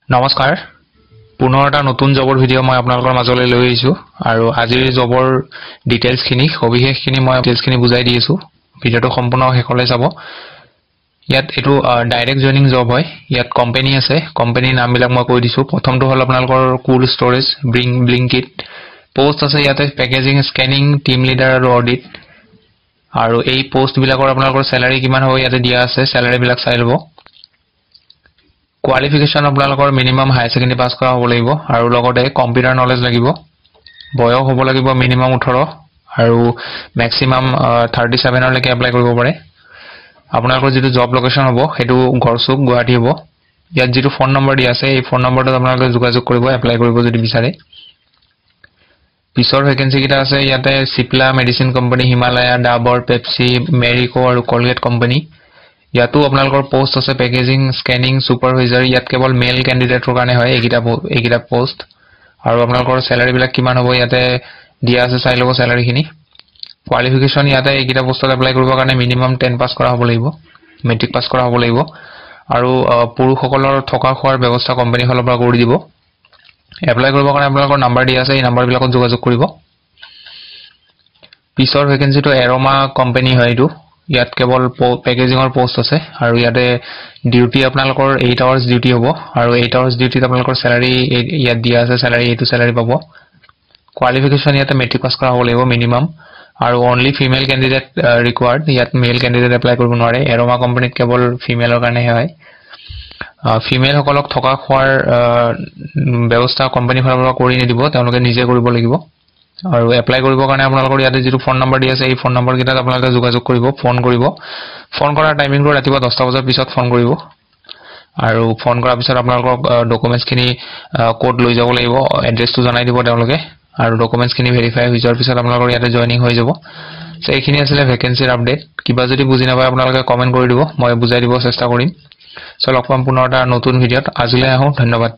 নমস্কাৰ পুনৰ এটা নতুন জবৰ ভিডিও মই আপোনালোকৰ মাজলৈ লৈ আহিছো আৰু আজিৰ জবৰ ডিটেইলছখিনি সবিশেষখিনি মই ডিটেইলছখিনি বুজাই দি আছো ভিডিওটো সম্পূৰ্ণ শেষলৈ চাব ইয়াত এটো ডাইৰেক্ট জয়নিং জব হয় ইয়াত কোম্পানী আছে কোম্পানীৰ নামবিলাক মই কৈ দিছো প্ৰথমটো হল আপোনালোকৰ কুল ষ্টৰেজ ব্লিংকিট পোষ্ট আছে ইয়াতে পেকেজিং স্ক্যানিং টিম লিডাৰ আৰু অডিট আৰু এই পোষ্ট বিলাকৰ আপোনালোকৰ স্যালাৰি কিমান হয় ইয়াতে দিয়া আছে স্যালাৰি বিলাক চাই লব Qualification আপোনালোকৰ মিনিমাম হাই সেকেন্ডাৰী পাস কৰা হ'ব লাগিব আৰু লগতে কম্পিউটাৰ নলেজ লাগিব বয়স হ'ব লাগিব মিনিমাম 18 আৰু ম্যাক্সিমাম 37 লৈকে এপ্লাই কৰিব পাৰে আপোনালোকৰ যেটো জব লোকেশন হ'ব হেতু গৰসুক গুৱাহাটী হ'ব ইয়াত যেটো ফোন নম্বৰ দিয়া আছে এই ফোন নম্বৰটো আপোনালোকে যোগাযোগ কৰিব এপ্লাই কৰিব যদি বিচাৰে পিছৰ ভ্যাকেন্সি কিটা আছে ইয়াতে সিপলা মেডিসিন কোম্পানী হিমালয়া ডাবৰ পেপসি মেৰিকো আৰু কলগেট কোম্পানী ইয়াতো আপোনালোকৰ পোষ্ট আছে পেকেজিং স্ক্যানিং সুপাৰভাইজাৰ ইয়াত কেৱল মেল ক্যান্ডিডেটৰ কাৰণে হয় এইকিটা পোষ্ট আৰু আপোনালোকৰ স্যালাৰি বিলাক কিমান হ'ব ইয়াতে দিয়া আছে চাই লব স্যালাৰি খিনি কোৱালিফিকেশন ইয়াতে এইকিটা পোষ্টত এপ্লাই কৰিবৰ কাৰণে মিনিমাম 10 পাস কৰা হ'ব লাগিব মেট্ৰিক পাস কৰা হ'ব লাগিব আৰু পুৰুষসকলৰ থকা খোৱাৰ ব্যৱস্থা কোম্পানী ফালৰ পৰা কৰি দিব এপ্লাই কৰিবৰ কাৰণে আপোনালোকৰ নম্বৰ দিয়া আছে এই নম্বৰ বিলাকত যোগাযোগ কৰিব পিছৰ ভ্যাকেন্সিটো এৰোমা কোম্পানী হয় এটো ইয়াত কেৱল পেকেজিংৰ পোষ্ট আছে আৰু ইয়াতে ডিউটি আপোনালোকৰ 8 আৱাৰ্স ডিউটি হ'ব আৰু 8 আৱাৰ্স ডিউটিত আপোনালোকৰ স্যালাৰি ইয়াত দিয়া আছে স্যালাৰি এটো স্যালাৰি পাব কোৱালিফিকেশন ইয়াতে মেট্ৰিক পাস কৰা হ'ব লাগিব মিনিমাম আৰু অনলি ফিমেল ক্যান্ডিডেট ৰিকোয়াৰ্ড ইয়াত মেল ক্যান্ডিডেট এপ্লাই কৰিব নোৱাৰে এৰোমা কোম্পানীত কেৱল ফিমেলৰ কাৰণে হয় ফিমেল সকলক থকা খোৱাৰ ব্যৱস্থা কোম্পানী ফালৰ পৰা কৰি নিদিব তেওঁলোকে নিজে কৰিব লাগিব আৰু এপ্লাই কৰিবৰ কাৰণে আপোনালোকৰ ইয়াতে যেটো ফোন নম্বৰ দি আছে এই ফোন নম্বৰ কিটাত আপোনালোকে যোগাযোগ কৰিব ফোন কৰাৰ টাইমিংটো ৰাতিপুৱা 10টা বজাৰ পিছত ফোন কৰিব আৰু ফোন কৰাৰ পিছত আপোনালোকক ডকুমেন্টছ খিনি কোড লৈ যাব লাগিব এড্ৰেছটো জনাই দিব তেওঁলোকে আৰু ডকুমেন্টছ খিনি ভেৰিফাই হৈ যোৱাৰ পিছত আপোনালোকৰ ইয়াতে জয়নিং হৈ যাব সো এইখিনি আছিল ভ্যাকেন্সিৰ আপডেট কিবা যদি বুজি নাপায় আপোনালোকে কমেন্ট কৰি দিব মই বুজাই দিব চেষ্টা কৰিম সো লগ পাম পুনৰ এটা নতুন ভিডিওত আজিলৈ আহো ধন্যবাদ